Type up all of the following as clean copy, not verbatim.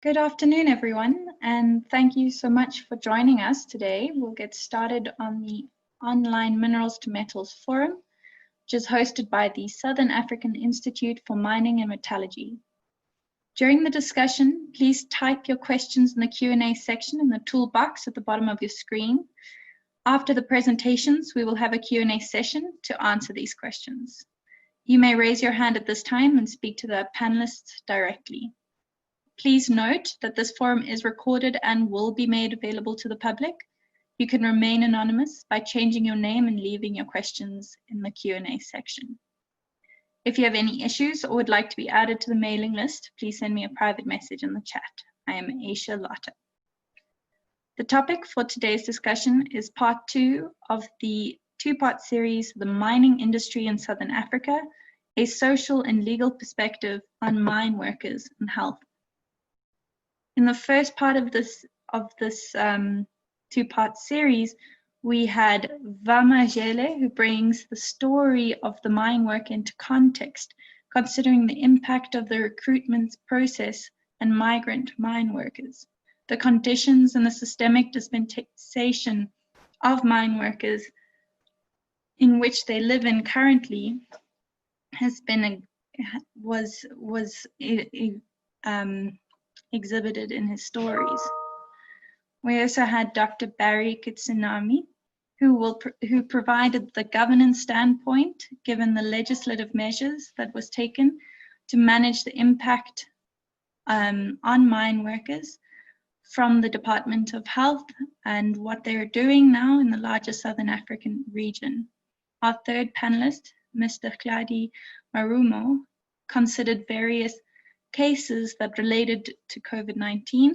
Good afternoon, everyone, and thank you so much for joining us today. We'll get started on the online Minerals to Metals Forum, which is hosted by the Southern African Institute for Mining and Metallurgy. During the discussion, please type your questions in the Q&A section in the toolbox at the bottom of your screen. After the presentations, we will have a Q&A session to answer these questions. You may raise your hand at this time and speak to the panelists directly. Please note that this forum is recorded and will be made available to the public. You can remain anonymous by changing your name and leaving your questions in the Q&A section. If you have any issues or would like to be added to the mailing list, please send me a private message in the chat. I am Aysha. The topic for today's discussion is part 2 of the two-part series, The Mining Industry in Southern Africa, a social and legal perspective on mine workers and health. In the first part of this two-part series, we had Vama Jele, who brings the story of the mine worker into context, considering the impact of the recruitment process and migrant mine workers. The conditions and the systemic dispensation of mine workers in which they live in currently has been exhibited in his stories. We also had Dr. Barry Kistnasamy, who provided the governance standpoint given the legislative measures that was taken to manage the impact on mine workers from the Department of Health and what they're doing now in the larger Southern African region. Our third panelist, Mr. Tladi Marumo, considered various cases that related to COVID-19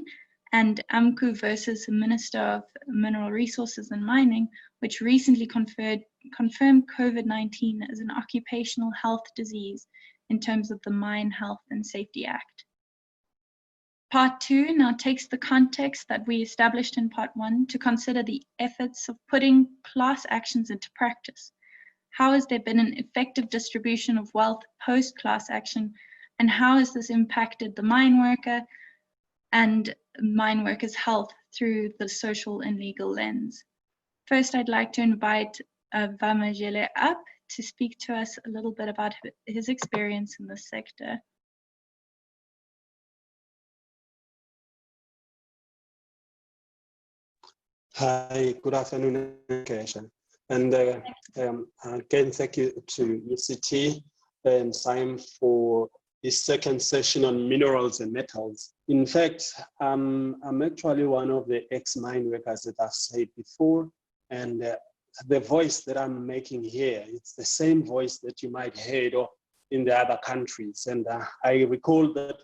and AMCU versus the Minister of Mineral Resources and Mining, which recently confirmed COVID-19 as an occupational health disease in terms of the Mine Health and Safety Act. Part 2 now takes the context that we established in Part 1 to consider the efforts of putting class actions into practice. How has there been an effective distribution of wealth post-class action, and how has this impacted the mine worker and mine workers' health through the social and legal lens? First, I'd like to invite Vama Jele up to speak to us a little bit about his experience in this sector. Hi, good afternoon, Aysha. And again, thank you to UCT and Simon for this second session on minerals and metals. In fact, I'm actually one of the ex-mine workers that I've said before, and the voice that I'm making here, it's the same voice that you might hear in the other countries. And I recall that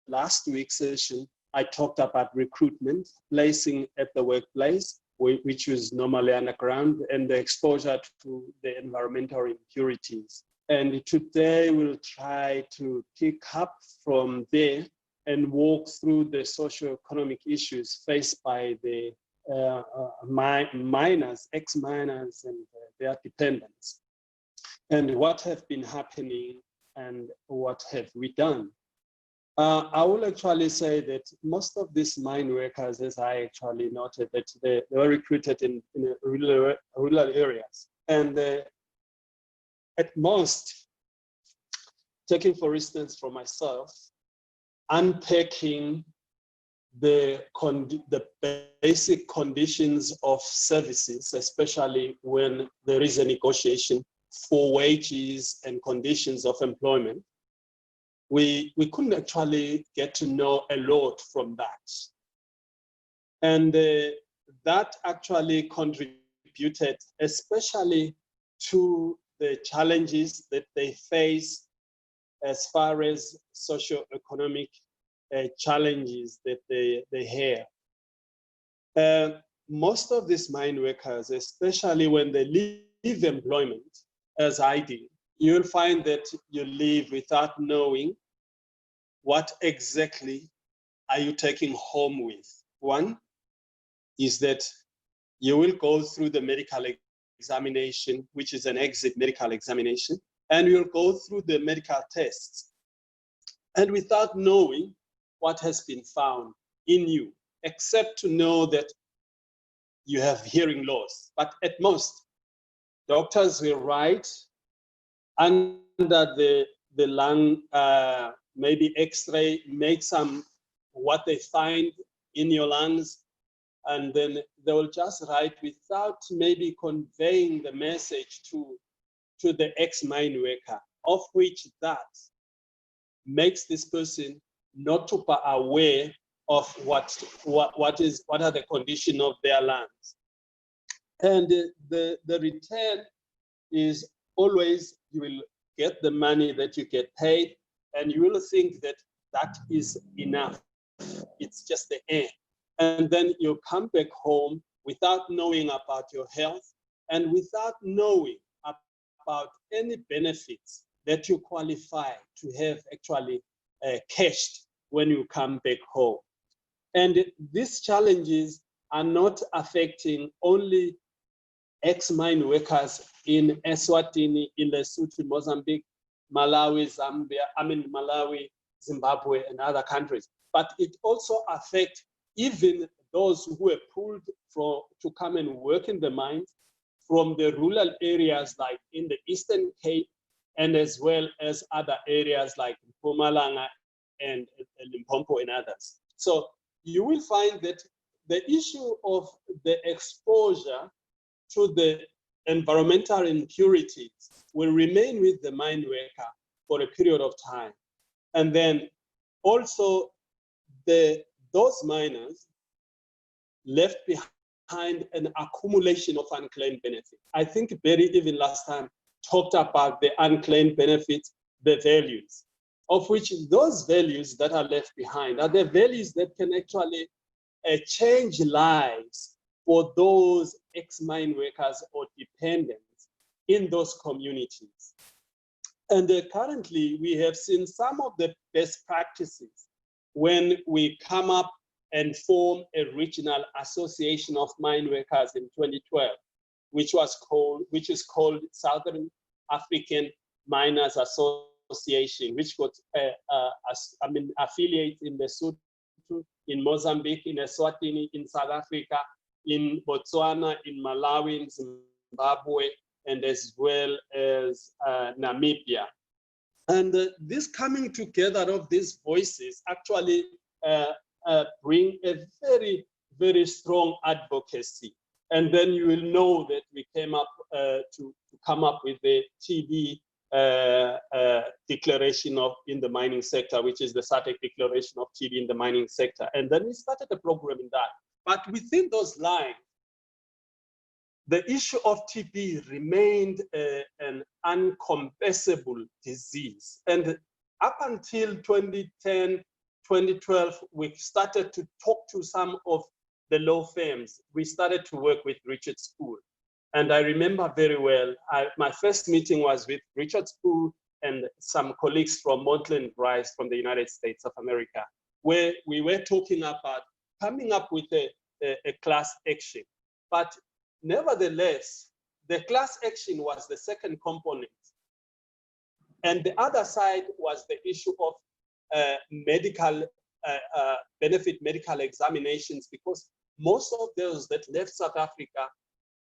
last week's session, I talked about recruitment, placing at the workplace, which was normally underground, and the exposure to the environmental impurities. And today we'll try to pick up from there and walk through the socio-economic issues faced by the miners, ex-miners and their dependents, and what have been happening and what have we done. I will actually say that most of these mine workers, as I actually noted, that they were recruited in rural areas. And at most, taking for instance for myself, unpacking the basic conditions of services, especially when there is a negotiation for wages and conditions of employment, we couldn't actually get to know a lot from that. And that actually contributed especially to the challenges that they face as far as socio-economic challenges that they have. Most of these mine workers, especially when they leave employment, as I did, you'll find that you leave without knowing what exactly are you taking home with. One is that you will go through the medical examination, which is an exit medical examination, and you'll go through the medical tests. And without knowing what has been found in you, except to know that you have hearing loss. But at most, doctors will write under the lung, maybe X-ray, make some what they find in your lungs, and then they will just write without maybe conveying the message to the ex-mine worker, of which that makes this person not to be aware of what are the condition of their lungs. And the return is always, you will get the money that you get paid, and you will think that that is enough. It's just the end. And then you come back home without knowing about your health and without knowing about any benefits that you qualify to have actually cashed when you come back home. And these challenges are not affecting only ex-mine workers in Eswatini, in Lesotho, Mozambique, Malawi, Malawi, Zimbabwe, and other countries. But it also affects even those who were pulled to come and work in the mines from the rural areas like in the Eastern Cape, and as well as other areas like Mpumalanga and Limpopo and others. So you will find that the issue of the exposure to the environmental impurities will remain with the mine worker for a period of time. And then also those miners left behind an accumulation of unclaimed benefits. I think Barry even last time talked about the unclaimed benefits, the values, of which those values that are left behind are the values that can actually change lives for those ex-mine workers or dependents in those communities. And currently, we have seen some of the best practices when we come up and form a regional association of mine workers in 2012, which is called Southern African Miners Association, which got affiliates in Lesotho, in Mozambique, in Eswatini, in South Africa, in Botswana, in Malawi, in Zimbabwe, and as well as Namibia. And this coming together of these voices actually bring a very, very strong advocacy. And then you will know that we came up to come up with the TB declaration in the mining sector, which is the SATEC declaration of TB in the mining sector. And then we started a program in that. But within those lines, the issue of TB remained an uncompassable disease. And up until 2010, 2012, we started to talk to some of the law firms. We started to work with Richard Spool. And I remember very well, my first meeting was with Richard Spool and some colleagues from Montland Rice from the United States of America, where we were talking about coming up with a class action. But nevertheless, the class action was the second component. And the other side was the issue of medical examinations, because most of those that left South Africa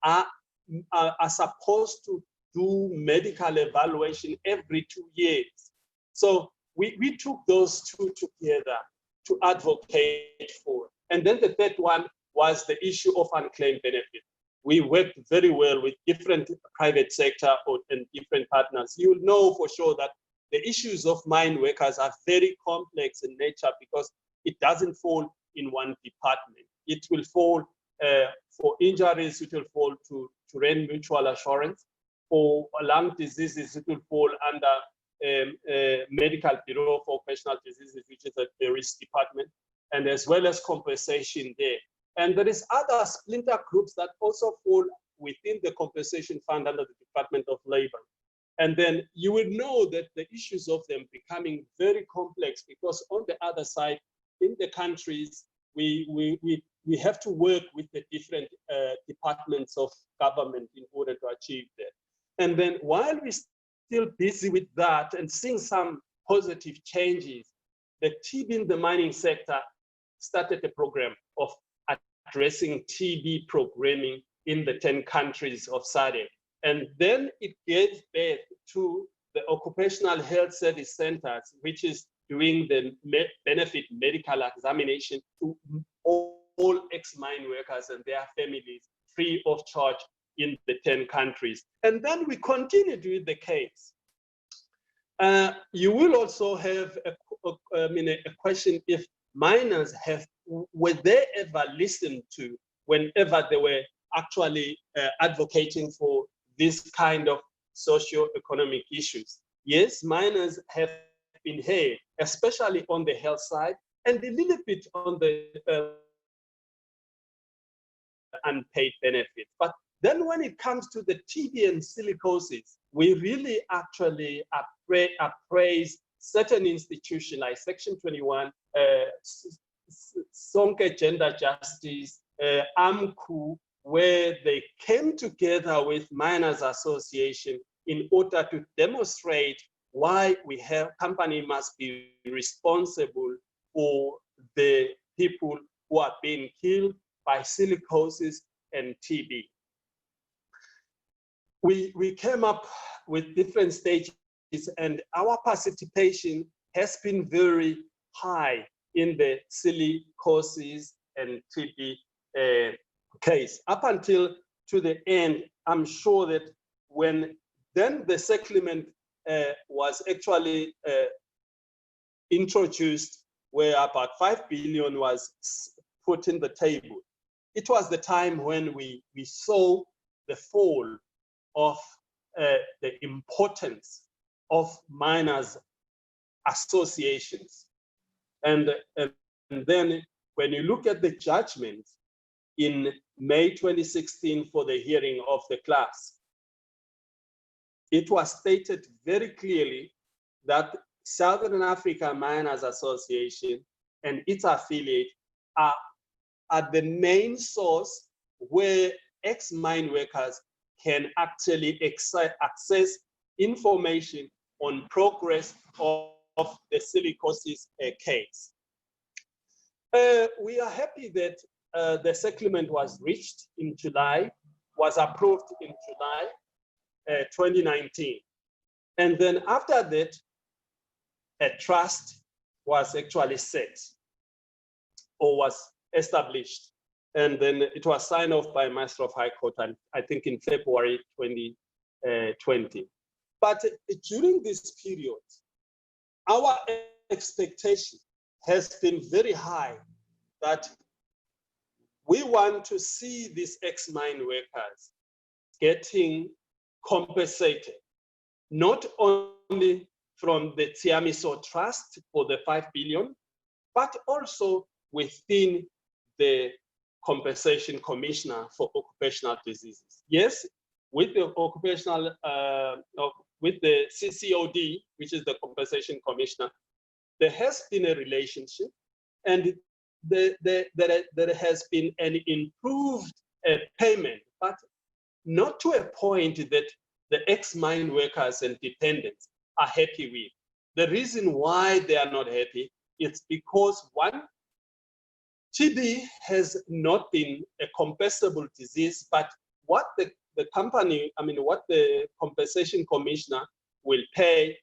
are supposed to do medical evaluation every 2 years. So we took those two together to advocate for. And then the third one was the issue of unclaimed benefit. We worked very well with different private sector and different partners. You will know for sure that the issues of mine workers are very complex in nature because it doesn't fall in one department. It will fall for injuries, it will fall to rent mutual assurance. For lung diseases, it will fall under Medical Bureau for Occupational Diseases, which is the risk department, and as well as compensation there. And there is other splinter groups that also fall within the compensation fund under the Department of Labor. And then you will know that the issues of them becoming very complex because on the other side, in the countries, we have to work with the different departments of government in order to achieve that. And then while we're still busy with that and seeing some positive changes, the TB in the mining sector started a program of addressing TB programming in the 10 countries of SADC. And then it gave birth to the occupational health service centers, which is doing the benefit medical examination to all ex-mine workers and their families free of charge in the 10 countries. And then we continued with the case. You will also have a question if miners were they ever listened to whenever they were actually advocating for this kind of socio-economic issues. Yes, miners have been heard, especially on the health side, and a little bit on the unpaid benefits. But then when it comes to the TB and silicosis, we really actually appraise certain institutions like Section 21, Sonke Gender Justice, AMCU, where they came together with Miners Association in order to demonstrate why company must be responsible for the people who are being killed by silicosis and TB. We came up with different stages, and our participation has been very high in the silicosis and TB case. Up until to the end, I'm sure that when then the settlement was actually introduced, where about 5 billion was put in the table, it was the time when we saw the fall of the importance of miners associations. And then when you look at the judgment in May 2016 for the hearing of the class, it was stated very clearly that Southern Africa Miners Association and its affiliate are the main source where ex-mine workers can actually access information on progress of the silicosis case. We are happy that the settlement was reached in July, was approved in July 2019. And then after that, a trust was actually set or was established. And then it was signed off by Master of High Court, and I think in February 2020. But during this period, our expectation has been very high that we want to see these ex-mine workers getting compensated, not only from the Tiamiso Trust for the 5 billion, but also within the Compensation Commissioner for Occupational Diseases. Yes, with the occupational, with the CCOD, which is the Compensation Commissioner, there has been a relationship, and there has been an improved payment, but not to a point that the ex-mine workers and dependents are happy with. The reason why they are not happy is because, one, TB has not been a compensable disease, but what the company, what the Compensation Commissioner will pay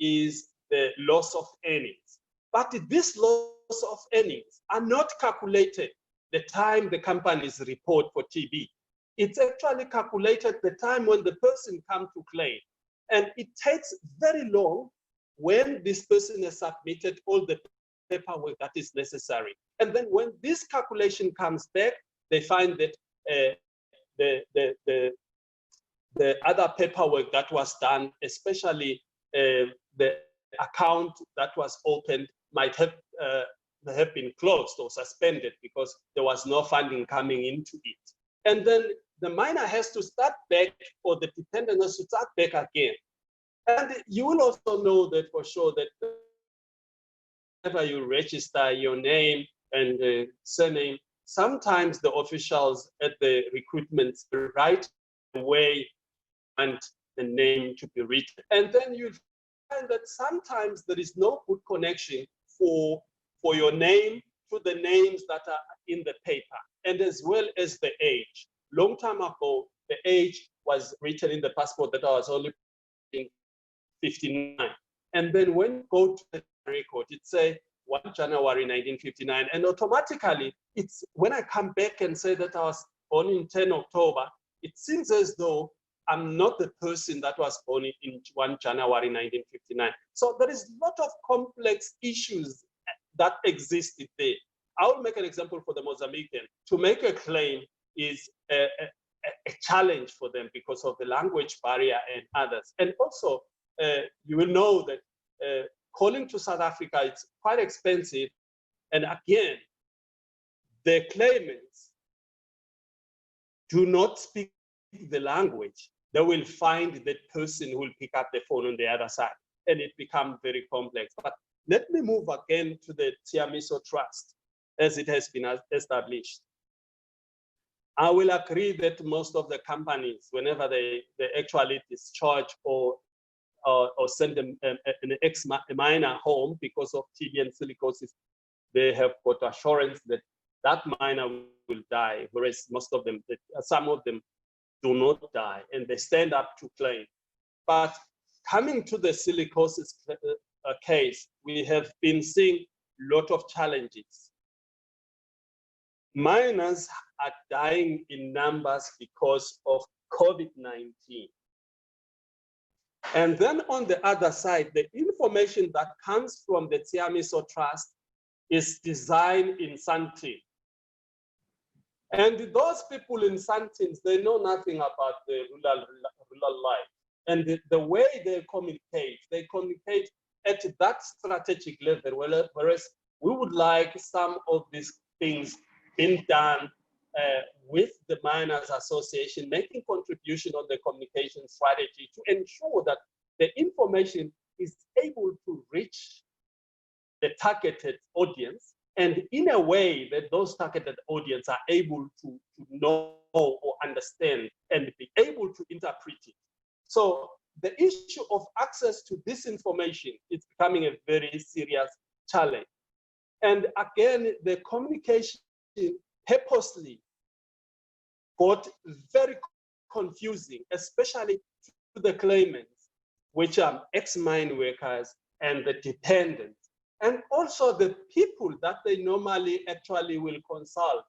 is the loss of earnings. But this loss of earnings are not calculated the time the companies report for TB. It's actually calculated the time when the person comes to claim. And it takes very long when this person has submitted all the paperwork that is necessary. And then when this calculation comes back, they find that the other paperwork that was done, especially the account that was opened, might have been closed or suspended because there was no funding coming into it. And then the miner has to start back, or the dependent has to start back again. And you will also know that for sure that whenever you register your name and surname, sometimes the officials at the recruitment right away want the name to be written. And then you find that sometimes there is no good connection for your name to the names that are in the paper, and as well as the age. Long time ago, the age was written in the passport that I was only 59. And then when you go to the record, it says 1 January 1959, and automatically, it's when I come back and say that I was born in 10 October, it seems as though I'm not the person that was born in 1 January 1959. So there is a lot of complex issues that existed there. I will make an example for the Mozambican. To make a claim is a challenge for them because of the language barrier and others. And also, you will know that calling to South Africa, it's quite expensive. And again, the claimants do not speak the language. They will find that person who will pick up the phone on the other side, and it becomes very complex. But let me move again to the Tiamiso Trust, as it has been established. I will agree that most of the companies, whenever they actually discharge or send them an ex-miner home because of TB and silicosis, they have got assurance that that miner will die, whereas most of them, some of them do not die, and they stand up to claim. But coming to the silicosis case, we have been seeing a lot of challenges. Miners are dying in numbers because of COVID-19. And then on the other side, the information that comes from the Tiamiso Trust is designed in Sandton. And those people in Sandton, they know nothing about the rural life. And the way they communicate at that strategic level, whereas we would like some of these things being done with the Miners Association, making contribution on the communication strategy to ensure that the information is able to reach the targeted audience, and in a way that those targeted audience are able to know or understand and be able to interpret it. So the issue of access to this information is becoming a very serious challenge. And again, the communication purposely got very confusing, especially to the claimants, which are ex-mine workers and the dependents. And also the people that they normally actually will consult,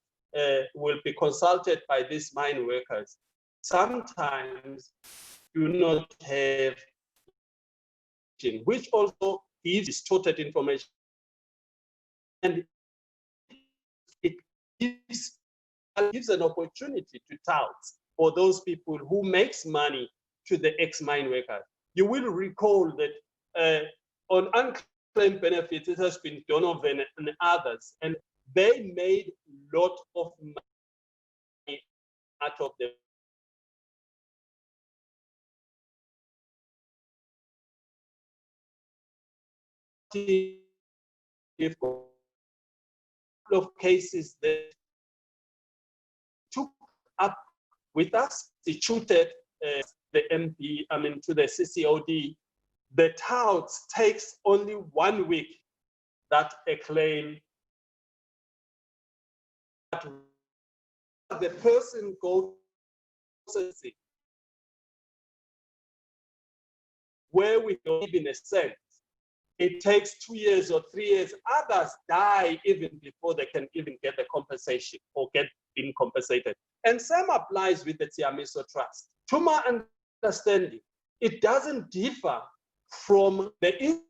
will be consulted by these mine workers, sometimes do not have, which also gives distorted information. And it gives an opportunity to tout for those people who makes money to the ex-mine workers. You will recall that on unclaimed benefits, it has been Donovan and others, and they made a lot of money out of them. Of cases that took up with us, instituted the MP, to the CCOD, the touts takes only 1 week that a claim, the person goes where we live in a sense. It takes 2 years or 3 years. Others die even before they can even get the compensation or get being compensated. And same applies with the Tiamiso Trust. To my understanding, it doesn't differ from the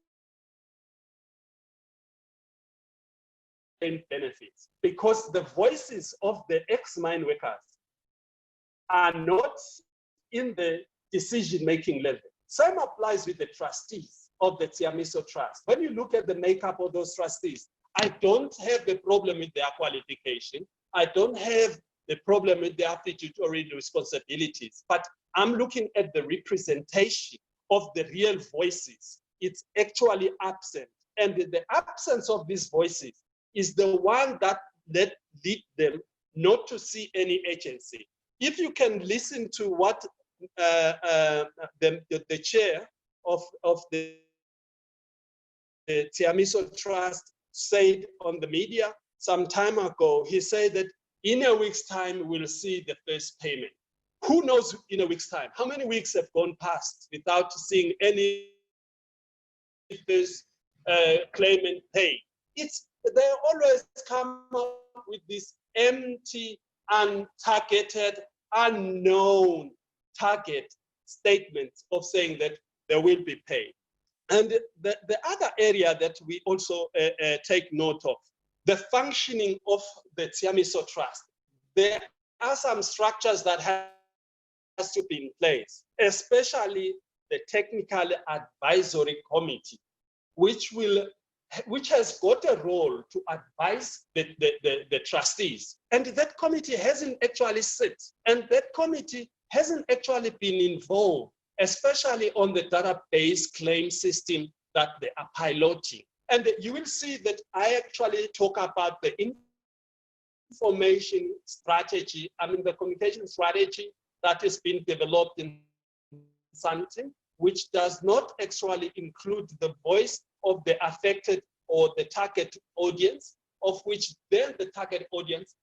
benefits, because the voices of the ex-mine workers are not in the decision-making level. Same applies with the trustees of the Tiamiso Trust. When you look at the makeup of those trustees, I don't have the problem with their qualification. I don't have the problem with their statutory responsibilities, but I'm looking at the representation of the real voices. It's actually absent. And the absence of these voices is the one that lead them not to see any agency. If you can listen to what the chair of the Tladi Trust said on the media some time ago, he said that in a week's time, we'll see the first payment. Who knows in a week's time? How many weeks have gone past without seeing any first claimant paid? They always come up with this empty, untargeted, unknown target statement of saying that they will be paid. And the other area that we also take note of, the functioning of the Tladi Trust. There are some structures that has to be in place, especially the Technical Advisory Committee, which has got a role to advise the trustees. And that committee hasn't actually sit, and that committee hasn't actually been involved, especially on the database claim system that they are piloting. And you will see that I actually talk about the information strategy, the communication strategy that is being developed in something which does not actually include the voice of the affected or the target audience, of which then the target audience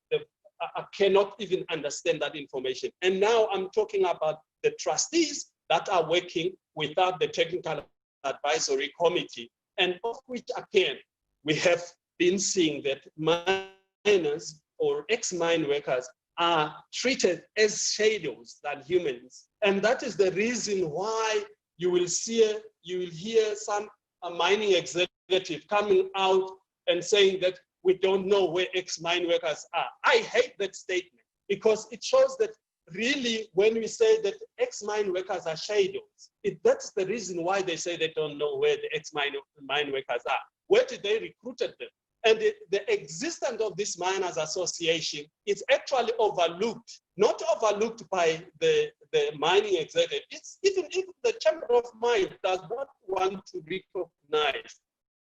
cannot even understand that information. And now I'm talking about the trustees that are working without the Technical Advisory Committee, and of which, again, we have been seeing that miners or ex-mine workers are treated as shadows than humans. And that is the reason why you will hear some mining executive coming out and saying that we don't know where ex-mine workers are. I hate that statement, because it shows that really when we say that ex-mine workers are shadows, that's the reason why they say they don't know where the ex-mine workers are. Where did they recruit them? And the existence of this miners association is actually overlooked, not overlooked by the mining executive. It's even if the Chamber of Mines does not want to recognize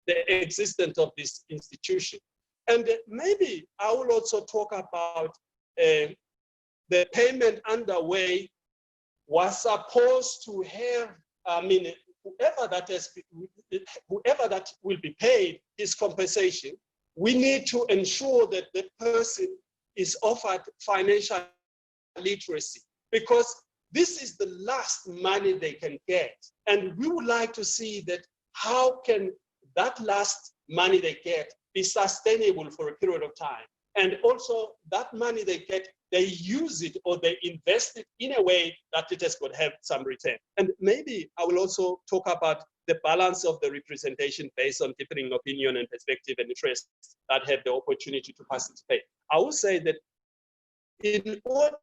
the existence of this institution. And maybe I will also talk about the payment underway was supposed to have, whoever that will be paid his compensation, we need to ensure that the person is offered financial literacy, because this is the last money they can get. And we would like to see that how can that last money they get be sustainable for a period of time. And also that money they get, they use it or they invest it in a way that it has got to have some return. And maybe I will also talk about the balance of the representation based on differing opinion and perspective and interests that have the opportunity to participate. I will say that in order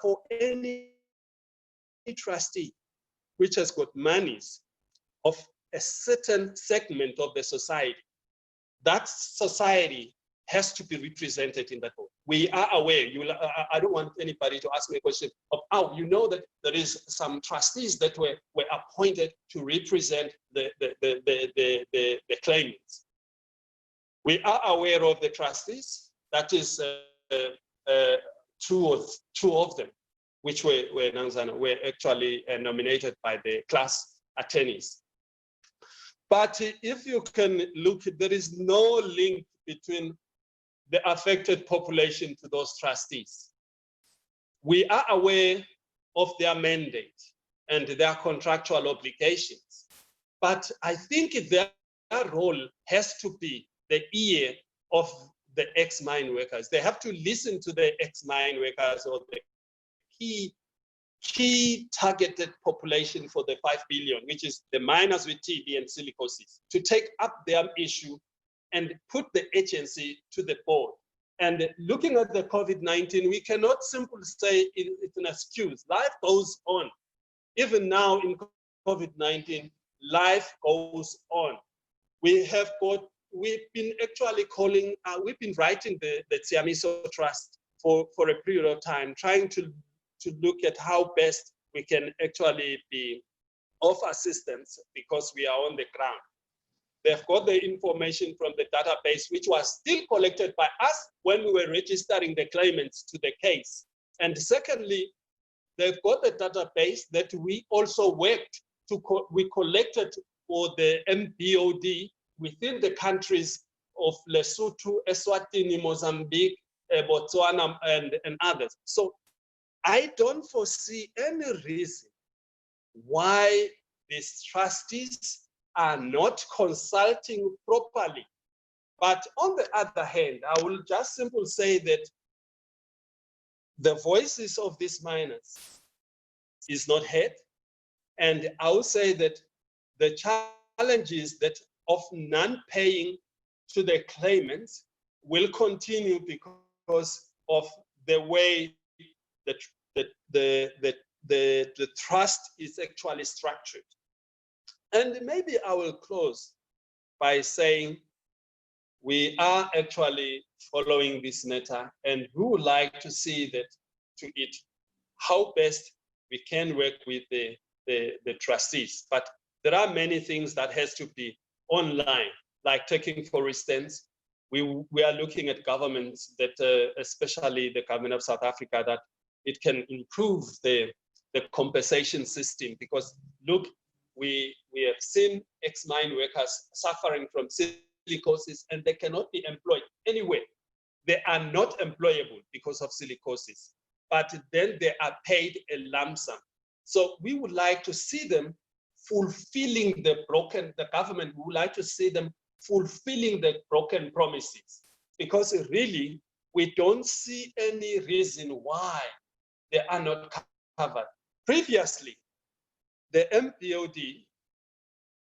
for any trustee which has got monies of a certain segment of the society, that society has to be represented in that board. We are aware, I don't want anybody to ask me a question of, oh, you know that there is some trustees that were appointed to represent the claimants. We are aware of the trustees, that is two of them, which were actually nominated by the class attorneys. But if you can look, there is no link between the affected population to those trustees. We are aware of their mandate and their contractual obligations, but I think their role has to be the ear of the ex-mine workers. They have to listen to the ex-mine workers or the key targeted population for the 5 billion, which is the miners with TB and silicosis, to take up their issue and put the agency to the board. And looking at the COVID-19, we cannot simply say it's an excuse. Life goes on. Even now in COVID-19, life goes on. We've been actually calling, we've been writing the Tladi Trust for a period of time, trying to look at how best we can actually be of assistance, because we are on the ground. They've got the information from the database, which was still collected by us when we were registering the claimants to the case. And secondly, they've got the database that we also worked we collected for the MBOD within the countries of Lesotho, Eswatini, Mozambique, Botswana, and others. So I don't foresee any reason why these trustees are not consulting properly. But on the other hand, I will just simply say that the voices of these miners is not heard. And I will say that the challenges that of non-paying to the claimants will continue because of the way the trust is actually structured. And maybe I will close by saying we are actually following this matter, and we would like to see that to it how best we can work with the trustees. But there are many things that has to be online, like taking, for instance, we are looking at governments that, especially the government of South Africa, that it can improve the compensation system, because look, we have seen ex-mine workers suffering from silicosis and they cannot be employed anywhere. They are not employable because of silicosis, but then they are paid a lump sum. So we would like to see them fulfilling the government would like to see them fulfilling the broken promises, because really we don't see any reason why they are not covered. Previously, the MPOD,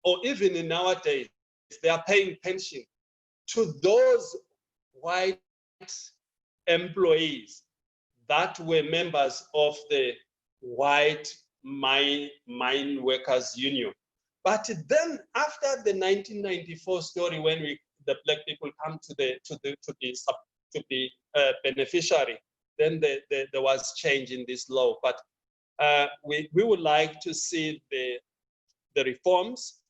or even in nowadays, they are paying pension to those white employees that were members of the white mine workers union. But then after the 1994 story, when the black people come to be beneficiary, then there was change in this law. But we would like to see the reforms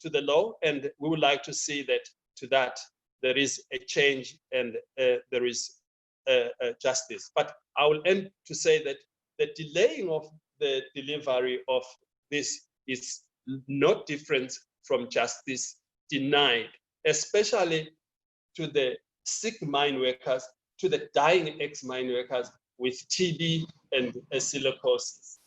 to the law, and we would like to see that there is a change and there is justice. But I will end to say that the delaying of the delivery of this is not different from justice denied, especially to the sick mine workers, to the dying ex-mine workers with TB and silicosis.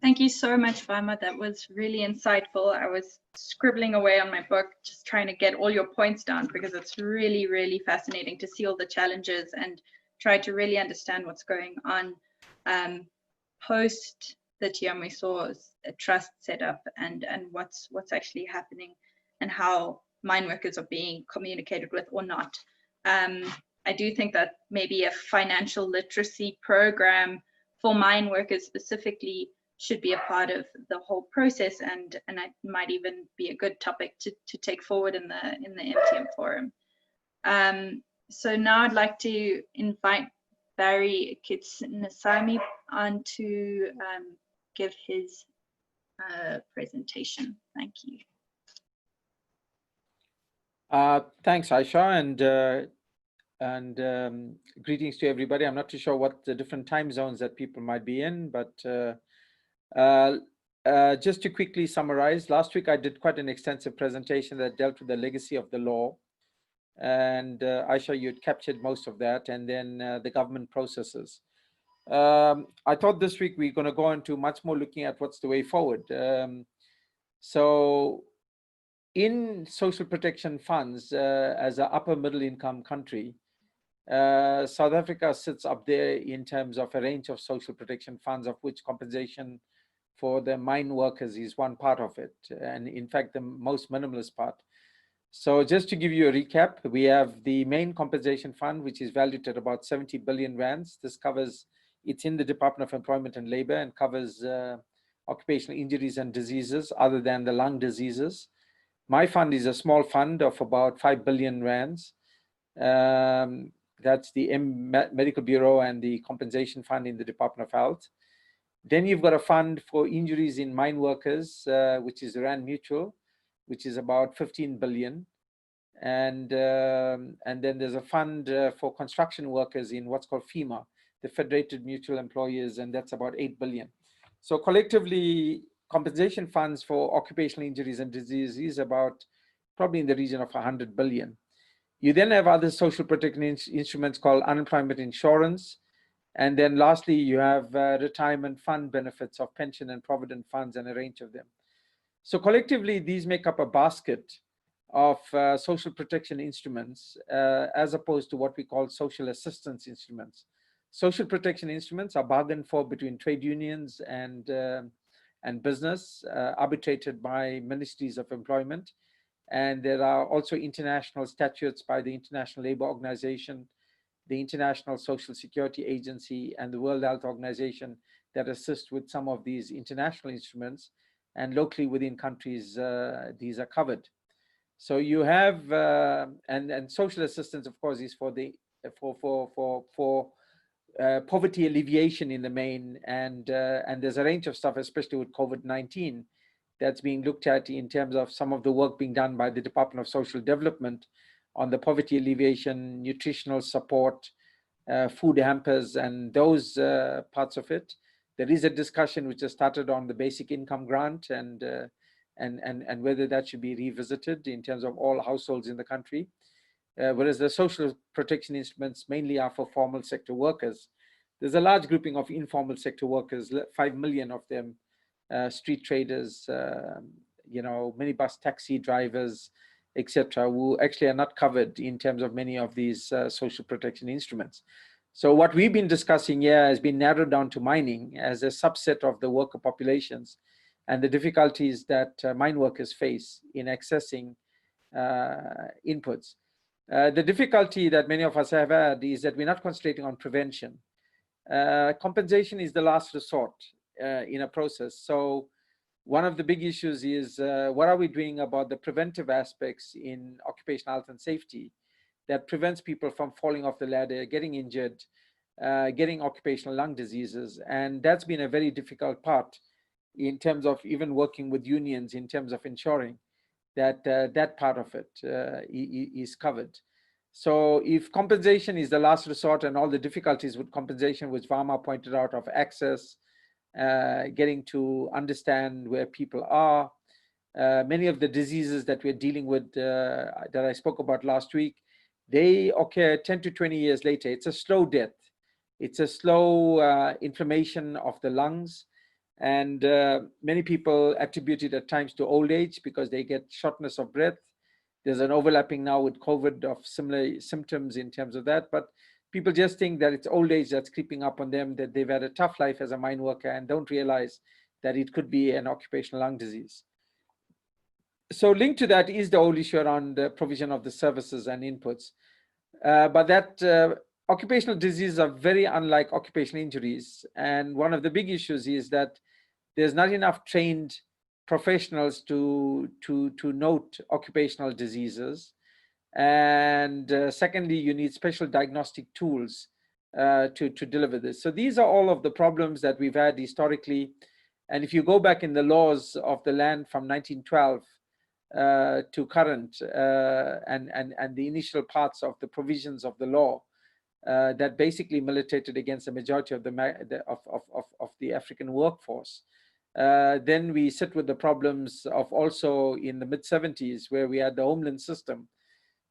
Thank you so much, Vama. That was really insightful. I was scribbling away on my book, just trying to get all your points down, because it's really, really fascinating to see all the challenges and try to really understand what's going on post the Tiamiso's trust set up, and what's actually happening and how mine workers are being communicated with or not. I do think that maybe a financial literacy program for mine workers specifically should be a part of the whole process, and it might even be a good topic to take forward in the MTM forum. So now I'd like to invite Barry Kistnasamy on to give his presentation. Thank you. Thanks, Aysha, and greetings to everybody. I'm not too sure what the different time zones that people might be in, but just to quickly summarize, last week I did quite an extensive presentation that dealt with the legacy of the law, and Aysha, you'd captured most of that, and then the government processes. I thought this week we're going to go into much more looking at what's the way forward. So in social protection funds, as an upper middle income country, South Africa sits up there in terms of a range of social protection funds, of which compensation for the mine workers is one part of it, and in fact the most minimalist part. So just to give you a recap, we have the main compensation fund, which is valued at about 70 billion rands. This covers, it's in the Department of Employment and Labor, and covers occupational injuries and diseases other than the lung diseases. My fund is a small fund of about 5 billion rands. That's the Medical Bureau and the Compensation Fund in the Department of Health. Then you've got a fund for injuries in mine workers, which is Rand Mutual, which is about 15 billion. And then there's a fund for construction workers in what's called FEMA, the Federated Mutual Employers, and that's about 8 billion. So collectively, compensation funds for occupational injuries and disease is about probably in the region of 100 billion. You then have other social protection instruments called unemployment insurance. And then lastly, you have retirement fund benefits of pension and provident funds and a range of them. So collectively, these make up a basket of social protection instruments as opposed to what we call social assistance instruments. Social protection instruments are bargained for between trade unions and business, arbitrated by ministries of employment. And there are also international statutes by the International Labour Organization, the International Social Security Agency, and the World Health Organization that assist with some of these international instruments. And locally within countries, these are covered. So you have, and social assistance, of course, is for the poverty alleviation in the main, and there's a range of stuff, especially with COVID-19, that's being looked at in terms of some of the work being done by the Department of Social Development on the poverty alleviation, nutritional support, food hampers, and those parts of it. There is a discussion which has started on the basic income grant and whether that should be revisited in terms of all households in the country. Whereas the social protection instruments mainly are for formal sector workers. There's a large grouping of informal sector workers, 5 million of them, street traders, minibus taxi drivers, etc., who actually are not covered in terms of many of these social protection instruments. So what we've been discussing here has been narrowed down to mining as a subset of the worker populations and the difficulties that mine workers face in accessing inputs. The difficulty that many of us have had is that we're not concentrating on prevention. Compensation is the last resort in a process. So one of the big issues is what are we doing about the preventive aspects in occupational health and safety that prevents people from falling off the ladder, getting injured, getting occupational lung diseases. And that's been a very difficult part in terms of even working with unions in terms of ensuring that that part of it is covered. So if compensation is the last resort and all the difficulties with compensation, which Vama pointed out, of access, getting to understand where people are, many of the diseases that we're dealing with that I spoke about last week, they occur 10 to 20 years later. It's a slow death. It's a slow inflammation of the lungs. And many people attribute it at times to old age because they get shortness of breath. There's an overlapping now with COVID of similar symptoms in terms of that, but people just think that it's old age that's creeping up on them, that they've had a tough life as a mine worker and don't realize that it could be an occupational lung disease. So linked to that is the whole issue around the provision of the services and inputs. But that occupational diseases are very unlike occupational injuries. And one of the big issues is that there's not enough trained professionals to note occupational diseases. And secondly, you need special diagnostic tools to deliver this. So these are all of the problems that we've had historically. And if you go back in the laws of the land from 1912 to current and the initial parts of the provisions of the law that basically militated against the majority of the African workforce, then we sit with the problems of also in the mid-70s where we had the Homeland System.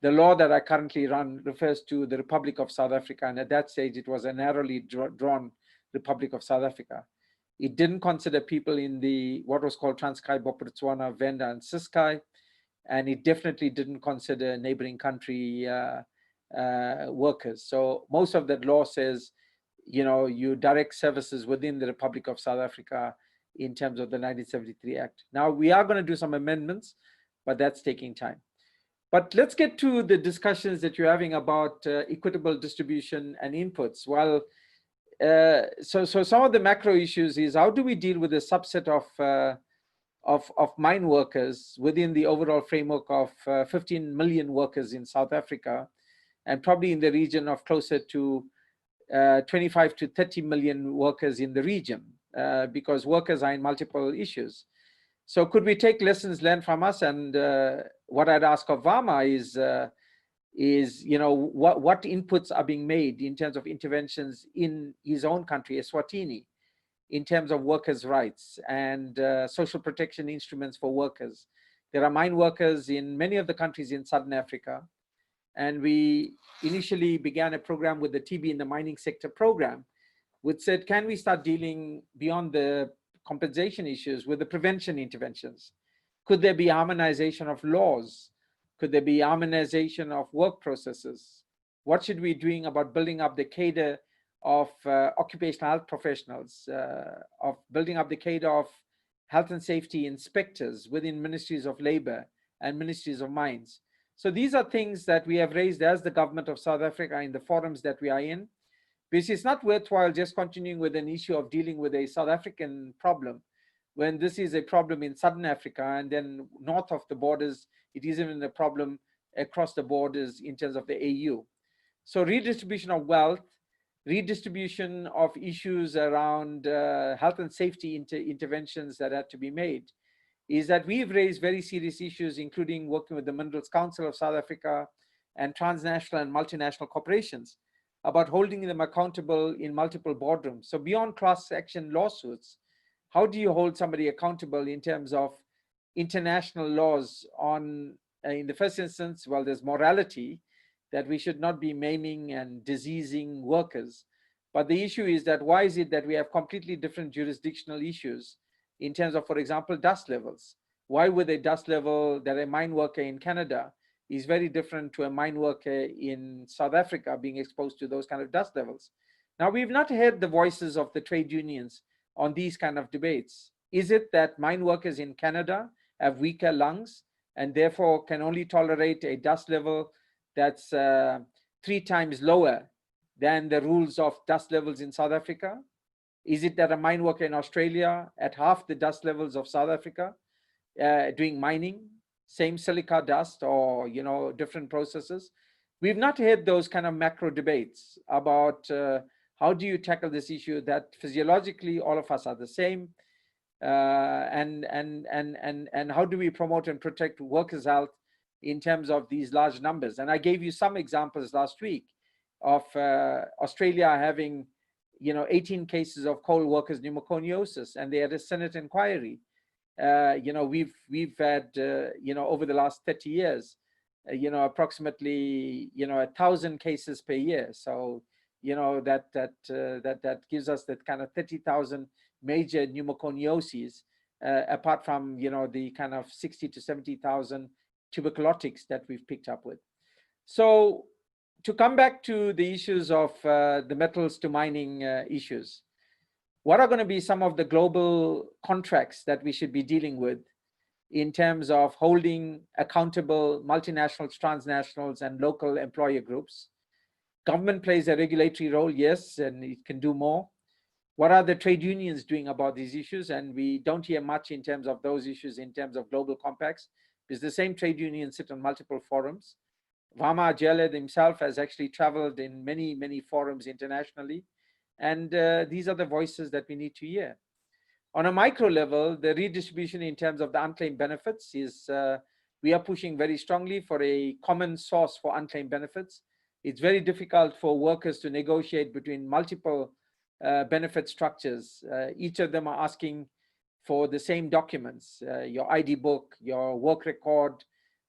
The law that I currently run refers to the Republic of South Africa, and at that stage it was a narrowly drawn Republic of South Africa. It didn't consider people in the what was called Transkei, Botswana, Venda, and Ciskei, and it definitely didn't consider neighboring country workers. So most of that law says, you direct services within the Republic of South Africa in terms of the 1973 Act. Now we are going to do some amendments, but that's taking time. But let's get to the discussions that you're having about equitable distribution and inputs. Well, so some of the macro issues is how do we deal with a subset of mine workers within the overall framework of 15 million workers in South Africa, and probably in the region of closer to 25 to 30 million workers in the region, because workers are in multiple issues. So could we take lessons learned from us? And what I'd ask of Vama is what inputs are being made in terms of interventions in his own country, Eswatini, in terms of workers' rights and social protection instruments for workers. There are mine workers in many of the countries in Southern Africa. And we initially began a program with the TB in the mining sector program, which said, can we start dealing beyond the compensation issues with the prevention interventions? Could there be harmonization of laws? Could there be harmonization of work processes? What should we be doing about building up the cadre of occupational health professionals, of building up the cadre of health and safety inspectors within ministries of labor and ministries of mines? So these are things that we have raised as the government of South Africa in the forums that we are in, because it's not worthwhile just continuing with an issue of dealing with a South African problem when this is a problem in Southern Africa, and then north of the borders, it is even a problem across the borders in terms of the AU. So redistribution of wealth, redistribution of issues around health and safety interventions that had to be made, is that we've raised very serious issues, including working with the Minerals Council of South Africa and transnational and multinational corporations about holding them accountable in multiple boardrooms. So beyond class action lawsuits, how do you hold somebody accountable in terms of international laws on, in the first instance, well, there's morality that we should not be maiming and diseasing workers. But the issue is that why is it that we have completely different jurisdictional issues in terms of, for example, dust levels? Why would a dust level that a mine worker in Canada is very different to a mine worker in South Africa being exposed to those kind of dust levels? Now, we've not heard the voices of the trade unions on these kind of debates. Is it that mine workers in Canada have weaker lungs and therefore can only tolerate a dust level that's 3 times lower than the rules of dust levels in South Africa? Is it that a mine worker in Australia at half the dust levels of South Africa doing mining, same silica dust or, you know, different processes? We've not had those kind of macro debates about how do you tackle this issue that physiologically all of us are the same, and how do we promote and protect workers' health in terms of these large numbers? And I gave you some examples last week of Australia having, you know, 18 cases of coal workers pneumoconiosis, and they had a Senate inquiry. You know, we've had, you know, over the last 30 years, you know, approximately, you know, 1,000 cases per year. So, you know, that gives us that kind of 30,000 major pneumoconioses, apart from, you know, the kind of 60 to 70,000 tuberculotics that we've picked up with. So to come back to the issues of the metals to mining issues, what are going to be some of the global contracts that we should be dealing with in terms of holding accountable multinationals, transnationals, and local employer groups? Government plays a regulatory role, yes, and it can do more. What are the trade unions doing about these issues? And we don't hear much in terms of those issues in terms of global compacts, because the same trade unions sit on multiple forums. Vama Jele himself has actually traveled in many, many forums internationally. And these are the voices that we need to hear. On a micro level, the redistribution in terms of the unclaimed benefits is, we are pushing very strongly for a common source for unclaimed benefits. It's very difficult for workers to negotiate between multiple benefit structures. Each of them are asking for the same documents, your ID book, your work record,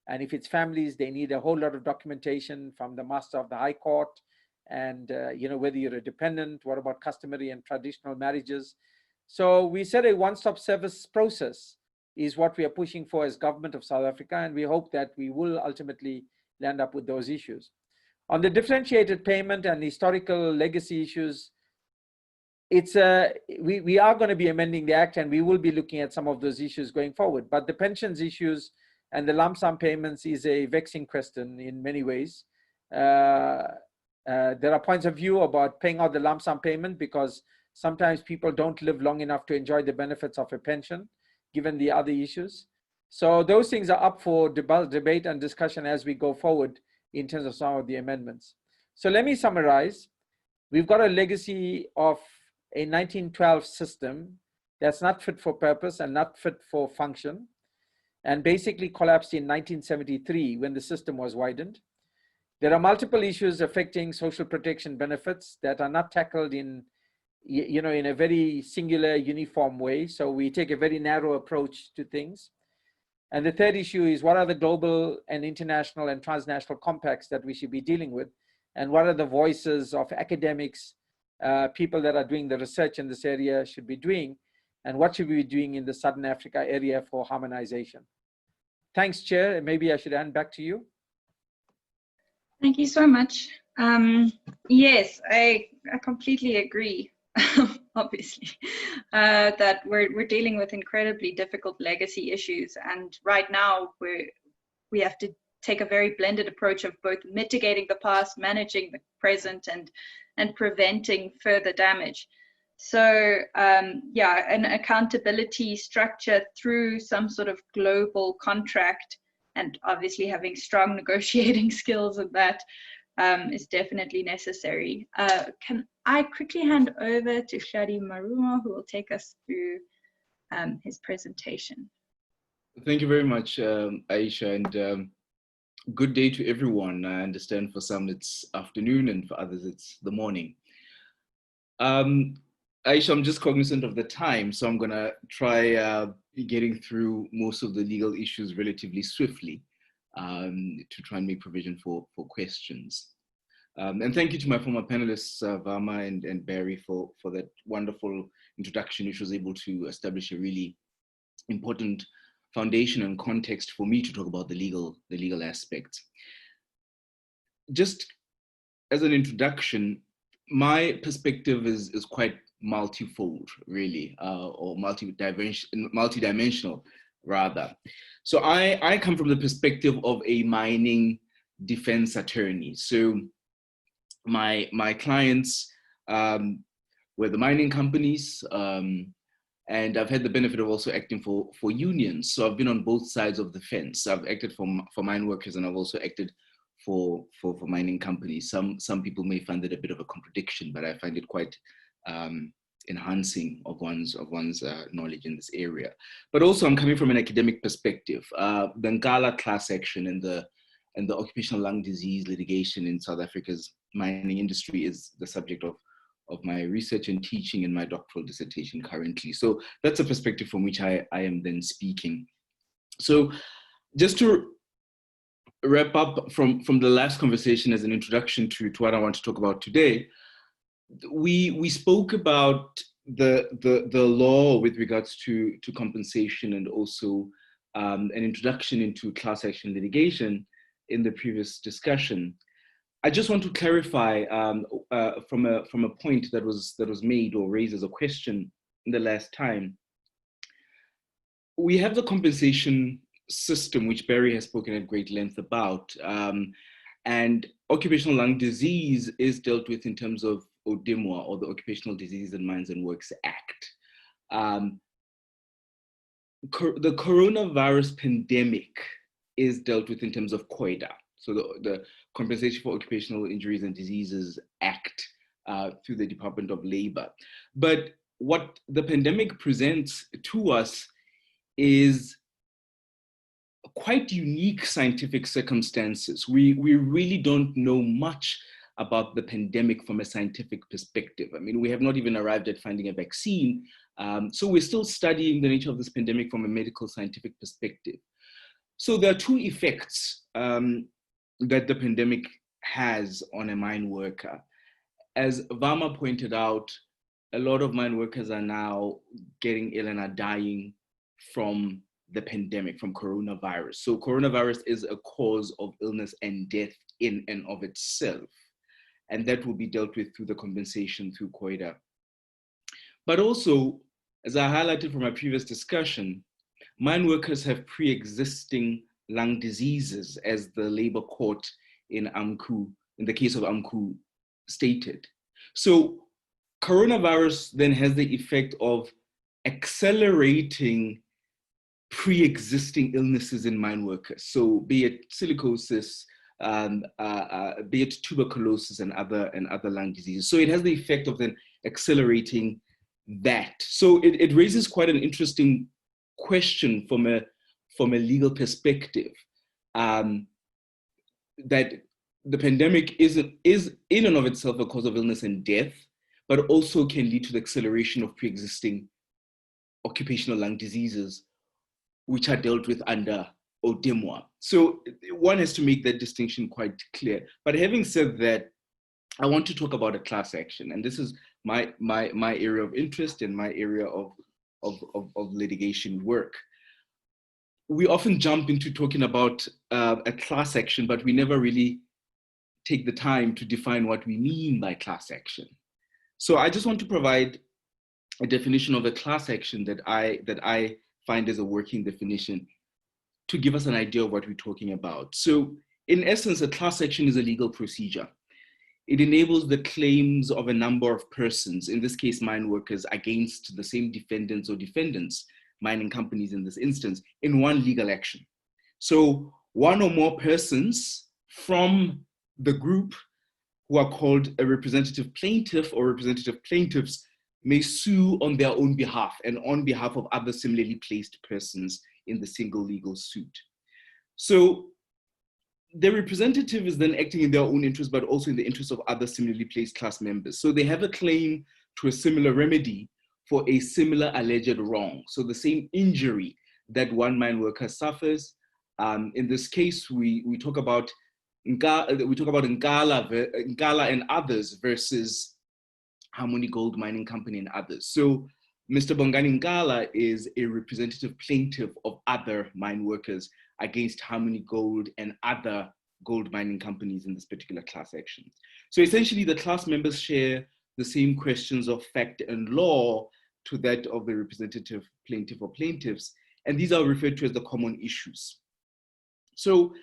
and if it's families, they need a whole lot of documentation from the Master of the High Court, and you know, whether you're a dependent, what about customary and traditional marriages? So we said a one-stop service process is what we are pushing for as government of South Africa, and we hope that we will ultimately land up with those issues. On the differentiated payment and historical legacy issues, it's we are going to be amending the Act, and we will be looking at some of those issues going forward. But the pensions issues and the lump sum payments is a vexing question in many ways. There are points of view about paying out the lump sum payment because sometimes people don't live long enough to enjoy the benefits of a pension, given the other issues. So those things are up for debate and discussion as we go forward in terms of some of the amendments. So let me summarize. We've got a legacy of a 1912 system that's not fit for purpose and not fit for function, and basically collapsed in 1973 when the system was widened. There are multiple issues affecting social protection benefits that are not tackled in in a very singular, uniform way. So we take a very narrow approach to things. And the third issue is, what are the global and international and transnational compacts that we should be dealing with? And what are the voices of academics, people that are doing the research in this area should be doing? And what should we be doing in the Southern Africa area for harmonization? Thanks, Chair. Maybe I should hand back to you. Thank you so much. Yes, I completely agree, obviously, that we're dealing with incredibly difficult legacy issues. And right now, we have to take a very blended approach of both mitigating the past, managing the present, and preventing further damage. So yeah, an accountability structure through some sort of global contract, and obviously having strong negotiating skills of that is definitely necessary. Can I quickly hand over to Tladi Marumo, who will take us through his presentation. Thank you very much, Aysha, and good day to everyone. I understand for some it's afternoon and for others it's the morning. Aysha, I'm just cognizant of the time, so I'm gonna try getting through most of the legal issues relatively swiftly to try and make provision for questions. And thank you to my former panelists, Vama and Barry, for that wonderful introduction, which was able to establish a really important foundation and context for me to talk about the legal aspects. Just as an introduction, my perspective is quite multifold, really, or multidimensional, rather. So I come from the perspective of a mining defense attorney. So my clients were the mining companies, and I've had the benefit of also acting for unions. So I've been on both sides of the fence. I've acted for mine workers, and I've also acted for mining companies. Some people may find it a bit of a contradiction, but I find it quite enhancing of one's knowledge in this area. But also I'm coming from an academic perspective. The Ngala class action and the occupational lung disease litigation in South Africa's mining industry is the subject of my research and teaching in my doctoral dissertation currently. So that's a perspective from which I am then speaking. So just to wrap up from the last conversation as an introduction to what I want to talk about today, we spoke about the law with regards to compensation, and also an introduction into class action litigation in the previous discussion. I just want to clarify from a point that was made or raised as a question in the last time. We have the compensation system, which Barry has spoken at great length about, and occupational lung disease is dealt with in terms of ODIMWA, or the Occupational Diseases in Mines and Works Act. The coronavirus pandemic is dealt with in terms of COIDA, so the Compensation for Occupational Injuries and Diseases Act through the Department of Labor. But what the pandemic presents to us is quite unique scientific circumstances. We really don't know much about the pandemic from a scientific perspective. I mean, we have not even arrived at finding a vaccine. So we're still studying the nature of this pandemic from a medical scientific perspective. So there are two effects that the pandemic has on a mine worker. As Vama pointed out, a lot of mine workers are now getting ill and are dying from the pandemic, from coronavirus. So coronavirus is a cause of illness and death in and of itself. And that will be dealt with through the compensation through COIDA. But also, as I highlighted from my previous discussion, mine workers have pre-existing lung diseases, as the labor court in the case of AMCU stated. So coronavirus then has the effect of accelerating pre-existing illnesses in mine workers. So be it silicosis, be it tuberculosis and other lung diseases. So it has the effect of then accelerating that. So it raises quite an interesting question from a legal perspective, that the pandemic is in and of itself a cause of illness and death, but also can lead to the acceleration of pre-existing occupational lung diseases, which are dealt with under ODIMWA. So one has to make that distinction quite clear. But having said that, I want to talk about a class action, and this is my area of interest and my area of litigation work. We often jump into talking about a class action, but we never really take the time to define what we mean by class action. So I just want to provide a definition of a class action that I find as a working definition to give us an idea of what we're talking about. So in essence, a class action is a legal procedure. It enables the claims of a number of persons, in this case, mine workers, against the same defendants or defendants, mining companies in this instance, in one legal action. So one or more persons from the group who are called a representative plaintiff or representative plaintiffs may sue on their own behalf and on behalf of other similarly placed persons in the single legal suit. So the representative is then acting in their own interest, but also in the interest of other similarly placed class members. So they have a claim to a similar remedy for a similar alleged wrong. So the same injury that one mine worker suffers. In this case, we talk about Ngala and others versus Harmony Gold Mining Company and others. So Mr. Bongani Ngala is a representative plaintiff of other mine workers against Harmony Gold and other gold mining companies in this particular class action. So essentially the class members share the same questions of fact and law to that of the representative plaintiff or plaintiffs, and these are referred to as the common issues. So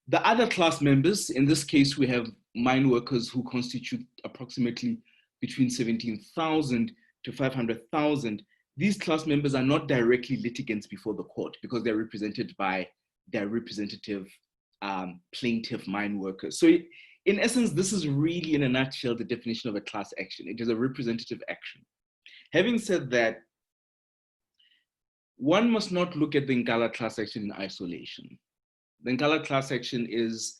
the other class members, in this case, we have mine workers who constitute approximately between 17,000 to 500,000. These class members are not directly litigants before the court because they're represented by their representative plaintiff mine workers. So in essence, this is really in a nutshell the definition of a class action. It is a representative action. Having said that, one must not look at the Ngala class action in isolation. The Ngala class action is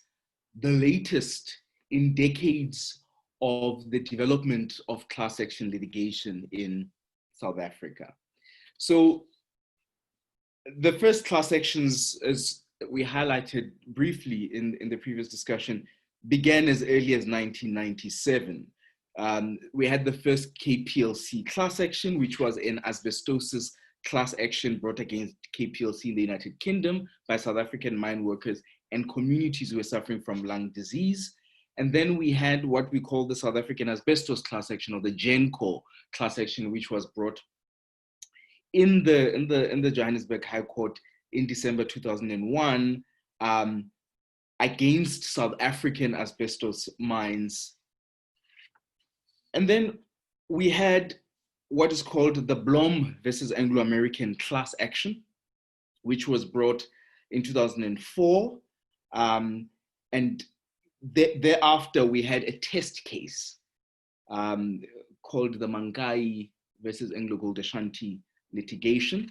the latest in decades of the development of class action litigation in South Africa. So the first class actions, as we highlighted briefly in the previous discussion, began as early as 1997. We had the first KPLC class action, which was an asbestosis class action brought against KPLC in the United Kingdom by South African mine workers and communities who were suffering from lung disease. And then we had what we call the South African asbestos class action, or the GENCO class action, which was brought in the Johannesburg High Court in December 2001 against South African asbestos mines. And then we had what is called the Blom versus Anglo-American class action, which was brought in 2004. And thereafter, we had a test case called the Mangai versus Anglo Gold Ashanti litigation,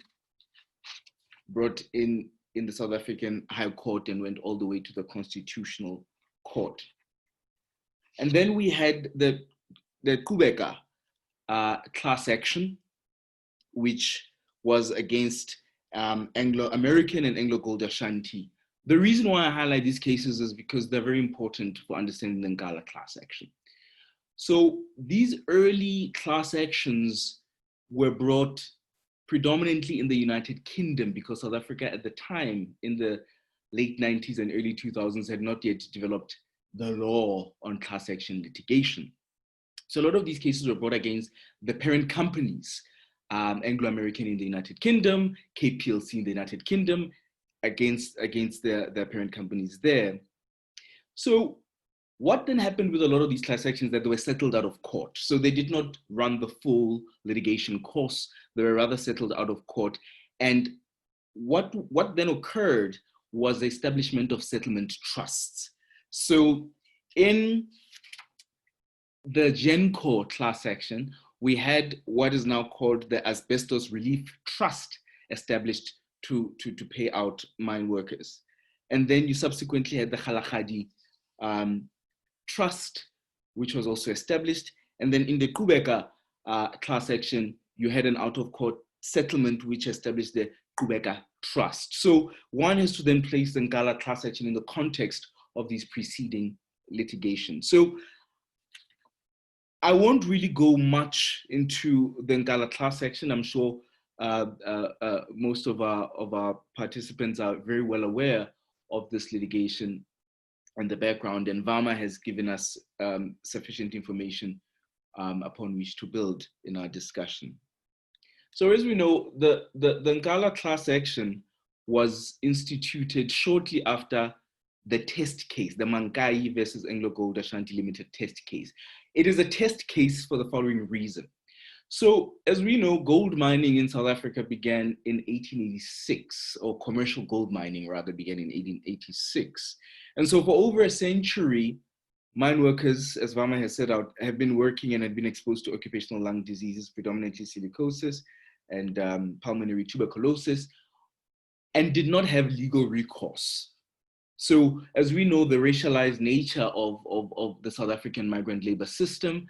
brought in the South African High Court and went all the way to the Constitutional Court. And then we had the Kubeka class action, which was against Anglo-American and Anglo Gold Ashanti. The reason why I highlight these cases is because they're very important for understanding the Ngala class action. So these early class actions were brought predominantly in the United Kingdom because South Africa at the time, in the late 90s and early 2000s, had not yet developed the law on class action litigation. So a lot of these cases were brought against the parent companies, Anglo-American in the United Kingdom, KPLC in the United Kingdom, against their parent companies there. So what then happened with a lot of these class actions that they were settled out of court? So they did not run the full litigation course, they were rather settled out of court. And what then occurred was the establishment of settlement trusts. So in the GENCO class action, we had what is now called the Asbestos Relief Trust established to pay out mine workers. And then you subsequently had the Khalakadi Trust, which was also established. And then in the Qhubeka class action, you had an out-of-court settlement which established the Qhubeka Trust. So one has to then place the Ngala class action in the context of these preceding litigation. So I won't really go much into the Ngala class action. I'm sure most of our participants are very well aware of this litigation and the background, and Vama has given us sufficient information upon which to build in our discussion. So as we know, the Ngala class action was instituted shortly after the test case, the Mankai versus Anglo Gold Ashanti Limited test case. It is a test case for the following reason. So as we know, gold mining in South Africa began in 1886, or commercial gold mining rather began in 1886. And so for over a century, mine workers, as Vama has set out, have been working and had been exposed to occupational lung diseases, predominantly silicosis and pulmonary tuberculosis, and did not have legal recourse. So as we know, the racialized nature of the South African migrant labor system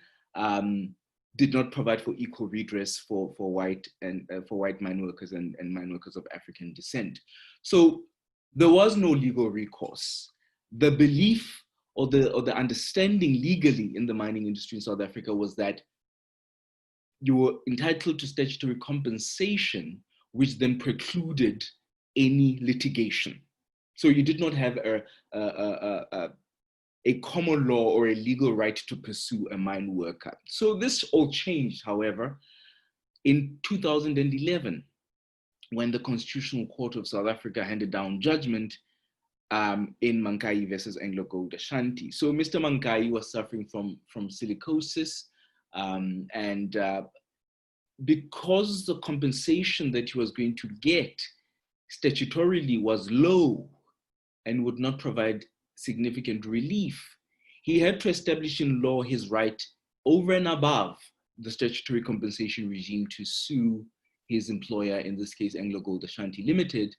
did not provide for equal redress for white mine workers and mine workers of African descent. So there was no legal recourse. The belief or the understanding legally in the mining industry in South Africa was that you were entitled to statutory compensation, which then precluded any litigation. So you did not have a common law or a legal right to pursue a mine worker. So this all changed, however, in 2011, when the Constitutional Court of South Africa handed down judgment in Mankai versus Anglo Gold Ashanti. So Mr. Mankai was suffering from silicosis, and because the compensation that he was going to get statutorily was low and would not provide significant relief, he had to establish in law his right over and above the statutory compensation regime to sue his employer, in this case Anglo Gold Ashanti Limited,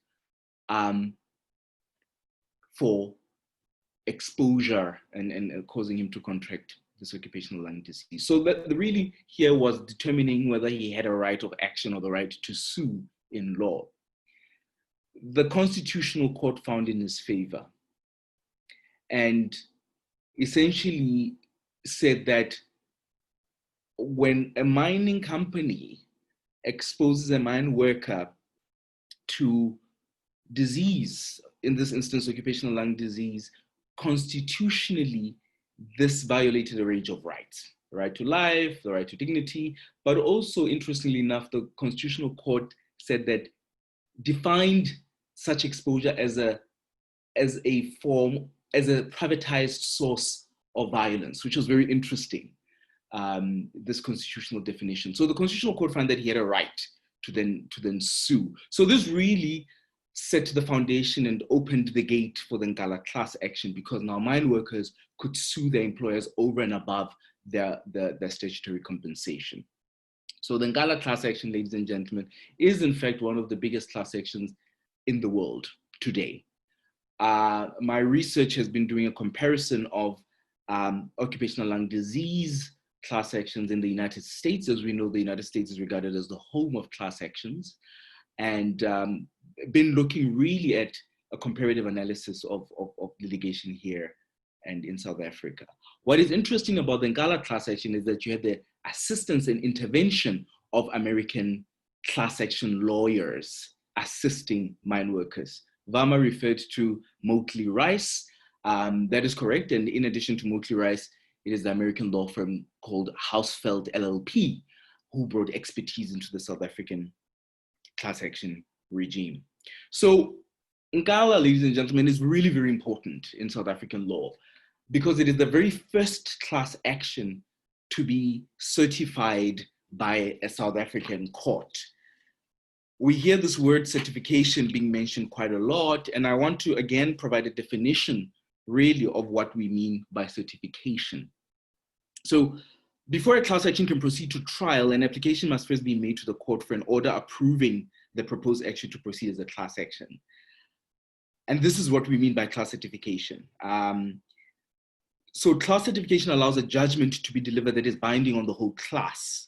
for exposure and causing him to contract this occupational lung disease. So that really here was determining whether he had a right of action or the right to sue in law. The Constitutional Court found in his favor and essentially said that when a mining company exposes a mine worker to disease, in this instance occupational lung disease, constitutionally this violated a range of rights: the right to life, the right to dignity, but also, interestingly enough, the Constitutional Court said that defined such exposure as a privatized source of violence, which was very interesting, this constitutional definition. So the Constitutional Court found that he had a right to then sue. So this really set the foundation and opened the gate for the Ngala class action, because now mine workers could sue their employers over and above their statutory compensation. So the Ngala class action, ladies and gentlemen, is in fact one of the biggest class actions in the world today. My research has been doing a comparison of occupational lung disease class actions in the United States. As we know, the United States is regarded as the home of class actions, and been looking really at a comparative analysis of litigation here and in South Africa. What is interesting about the Ngala class action is that you had the assistance and intervention of American class action lawyers assisting mine workers. Vama referred to Motley Rice. That is correct. And in addition to Motley Rice, it is the American law firm called Hausfeld LLP who brought expertise into the South African class action regime. So Ngala, ladies and gentlemen, is really very important in South African law because it is the very first class action to be certified by a South African court. We hear this word certification being mentioned quite a lot, and I want to again provide a definition really of what we mean by certification. So before a class action can proceed to trial, an application must first be made to the court for an order approving the proposed action to proceed as a class action. And this is what we mean by class certification. So class certification allows a judgment to be delivered that is binding on the whole class.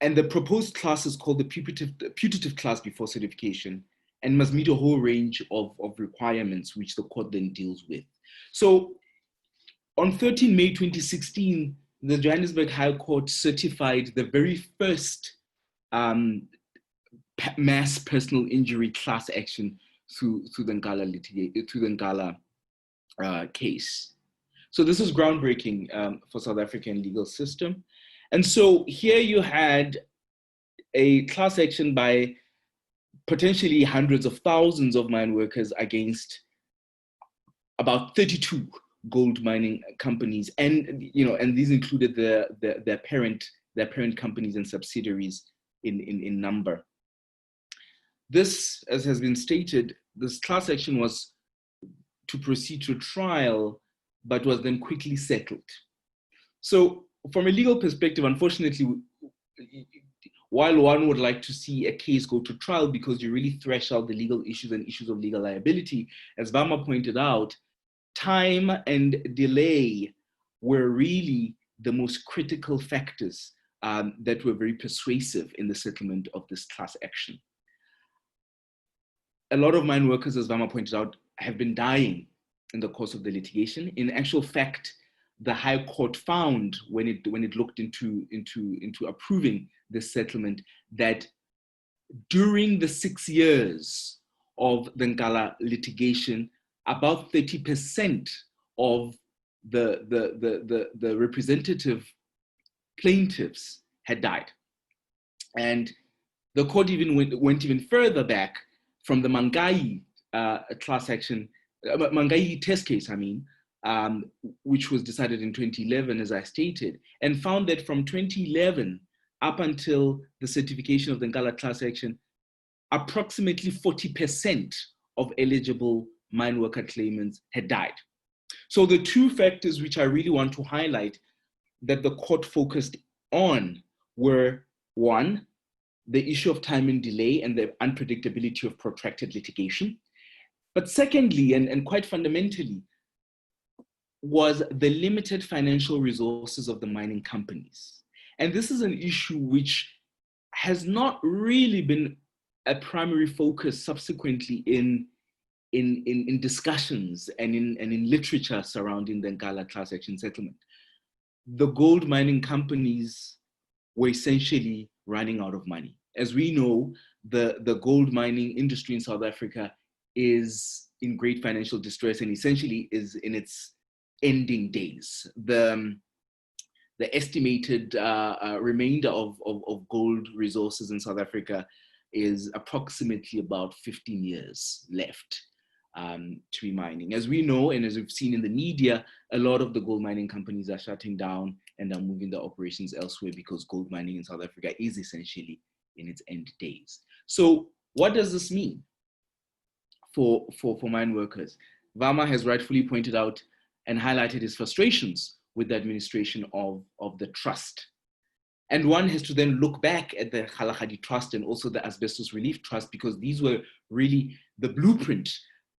And the proposed class is called the putative class before certification and must meet a whole range of requirements which the court then deals with. So on 13 May 2016, the Johannesburg High Court certified the very first mass personal injury class action through the Ngala case. So this is groundbreaking for South African legal system. And so here you had a class action by potentially hundreds of thousands of mine workers against about 32 gold mining companies, and and these included their parent companies and subsidiaries in number. This, as has been stated, this class action was to proceed to trial, but was then quickly settled. So from a legal perspective, unfortunately, while one would like to see a case go to trial because you really thresh out the legal issues and issues of legal liability, as Vama pointed out, time and delay were really the most critical factors that were very persuasive in the settlement of this class action. A lot of mine workers, as Vama pointed out, have been dying in the course of the litigation. In actual fact, the High Court found when it looked into approving this settlement that during the 6 years of the Ngala litigation, about 30% of the representative plaintiffs had died. And the court even went even further back from the Mangai class action, Mangai test case, which was decided in 2011, as I stated, and found that from 2011 up until the certification of the Ngala class action, approximately 40% of eligible mine worker claimants had died. So the two factors which I really want to highlight that the court focused on were, one, the issue of time and delay and the unpredictability of protracted litigation. But secondly, and quite fundamentally, was the limited financial resources of the mining companies. And this is an issue which has not really been a primary focus subsequently in discussions and in literature surrounding the Ngala class action settlement. The gold mining companies were essentially running out of money. As we know, the gold mining industry in South Africa is in great financial distress and essentially is in its ending days. The estimated remainder of gold resources in South Africa is approximately about 15 years left to be mining. As we know, and as we've seen in the media, a lot of the gold mining companies are shutting down and are moving their operations elsewhere because gold mining in South Africa is essentially in its end days. So what does this mean for mine workers? Vama has rightfully pointed out and highlighted his frustrations with the administration of the trust. And one has to then look back at the Kgalagadi Trust and also the Asbestos Relief Trust, because these were really the blueprint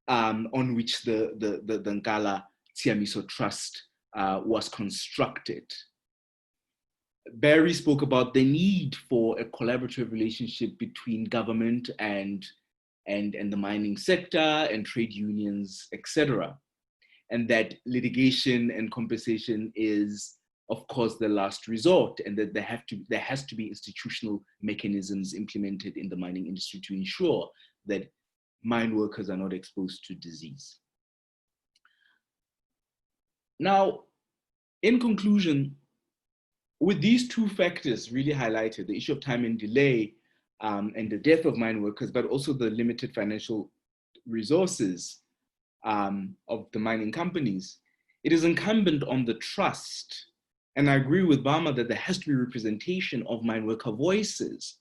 on which the Ngala Tsiamiso Trust was constructed. Barry spoke about the need for a collaborative relationship between government and the mining sector and trade unions, etc. And that litigation and compensation is, of course, the last resort, and that there has to be institutional mechanisms implemented in the mining industry to ensure that mine workers are not exposed to disease. Now, in conclusion, with these two factors really highlighted, the issue of time and delay and the death of mine workers, but also the limited financial resources of the mining companies, it is incumbent on the trust, and I agree with Vama that there has to be representation of mine worker voices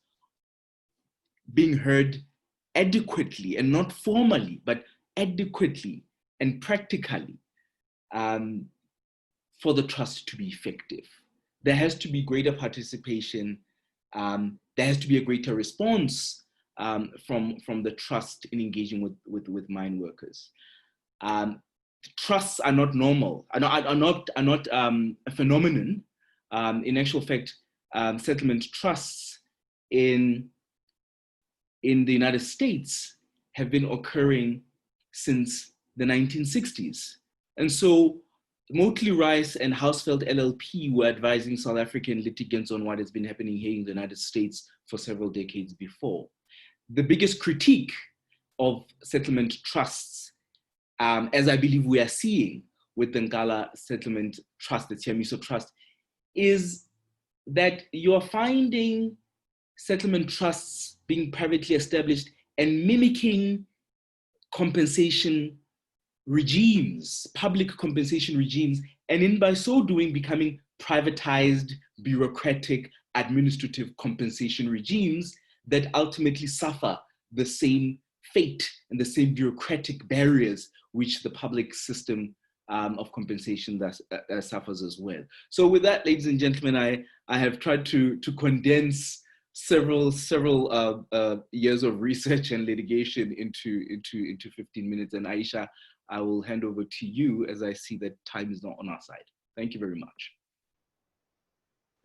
being heard adequately, and not formally, but adequately and practically for the trust to be effective. There has to be greater participation. There has to be a greater response from the trust in engaging with mine workers. trusts are not normal, are not a phenomenon. In actual fact, settlement trusts in the United States have been occurring since the 1960s. And so Motley Rice and Hausfeld LLP were advising South African litigants on what has been happening here in the United States for several decades before. The biggest critique of settlement trusts, as I believe we are seeing with the Ngala Settlement Trust, the Tiamiso Trust, is that you're finding settlement trusts being privately established and mimicking compensation regimes, public compensation regimes, and in by so doing becoming privatized, bureaucratic, administrative compensation regimes that ultimately suffer the same fate and the same bureaucratic barriers which the public system of compensation that suffers as well. So with that, ladies and gentlemen, I have tried to condense several years of research and litigation into 15 minutes. And Aysha, I will hand over to you as I see that time is not on our side. Thank you very much.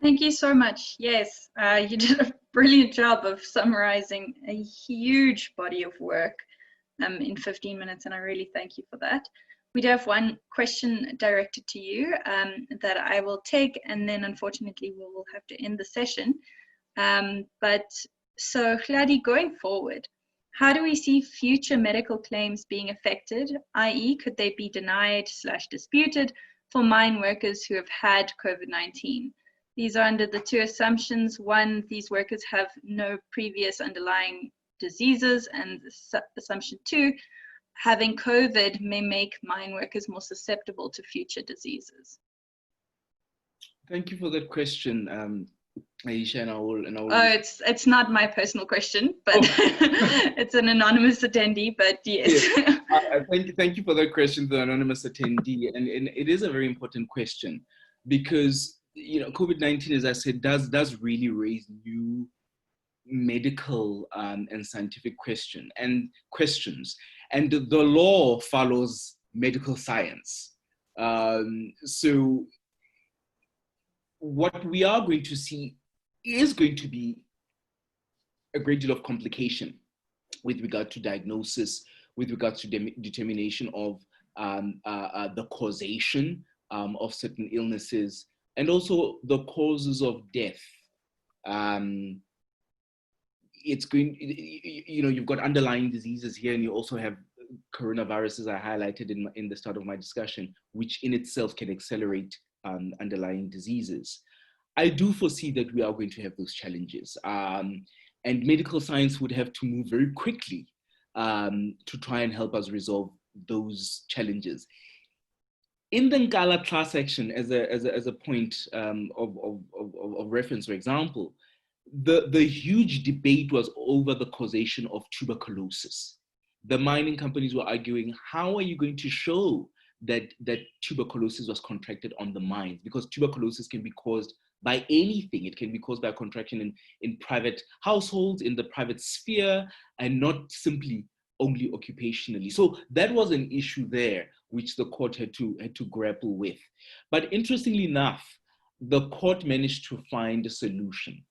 Thank you so much. Yes, you did a brilliant job of summarizing a huge body of work in 15 minutes, and I really thank you for that. We do have one question directed to you that I will take, and then unfortunately we will have to end the session. So Tladi, going forward, how do we see future medical claims being affected, i.e. could they be denied/disputed for mine workers who have had COVID-19? These are under the two assumptions. One, these workers have no previous underlying diseases, and assumption two, having COVID may make mine workers more susceptible to future diseases. Thank you for that question, Aysha, and I will. Oh, it's not my personal question, but it's an anonymous attendee. But yes. Thank you for that question, the anonymous attendee, and it is a very important question because COVID-19, as I said, does really raise new medical and scientific questions, and the law follows medical science. So what we are going to see is going to be a great deal of complication with regard to diagnosis, with regard to determination of the causation of certain illnesses, and also the causes of death. It's going, you've got underlying diseases here, and you also have coronaviruses I highlighted in the start of my discussion, which in itself can accelerate underlying diseases. I do foresee that we are going to have those challenges, and medical science would have to move very quickly to try and help us resolve those challenges. In the Ngala class action, as a point of reference or example, the huge debate was over the causation of tuberculosis. The mining companies were arguing, how are you going to show that tuberculosis was contracted on the mines? Because tuberculosis can be caused by anything. It can be caused by a contraction in private households, in the private sphere, and not simply only occupationally. So that was an issue there, which the court had to grapple with. But interestingly enough, the court managed to find a solution.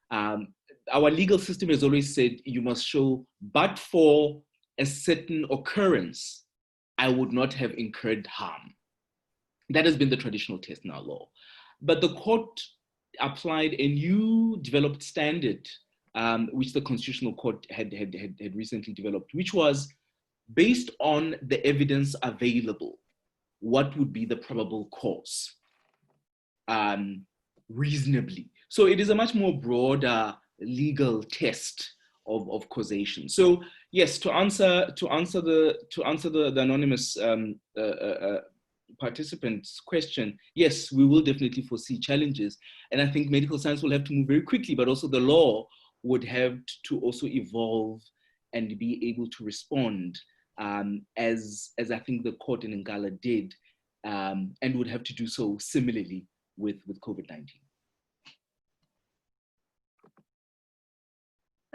Our legal system has always said you must show, but for a certain occurrence, I would not have incurred harm. That has been the traditional test in our law. But the court applied a new developed standard, which the Constitutional Court had recently developed, which was based on the evidence available, what would be the probable cause reasonably. So it is a much more broader legal test of causation. So yes, to answer the anonymous participant's question, yes, we will definitely foresee challenges, and I think medical science will have to move very quickly, but also the law would have to also evolve and be able to respond as I think the court in Ngala did, and would have to do so similarly with COVID-19.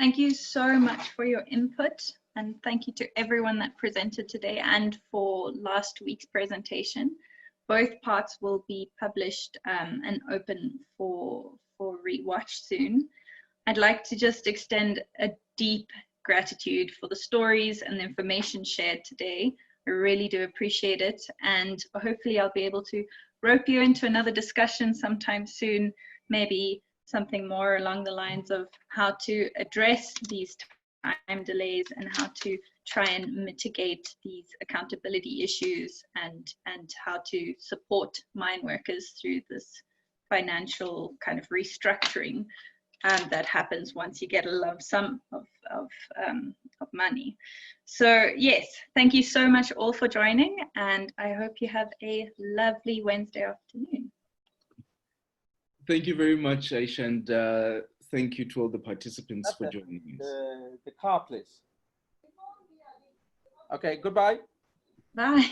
Thank you so much for your input, and thank you to everyone that presented today and for last week's presentation. Both parts will be published and open for rewatch soon. I'd like to just extend a deep gratitude for the stories and the information shared today. I really do appreciate it, and hopefully I'll be able to rope you into another discussion sometime soon, maybe something more along the lines of how to address these time delays and how to try and mitigate these accountability issues, and how to support mine workers through this financial kind of restructuring that happens once you get a lump sum of money. So yes, thank you so much all for joining, and I hope you have a lovely Wednesday afternoon. Thank you very much, Aysha, and thank you to all the participants for joining us. The car, please. Okay, goodbye. Bye.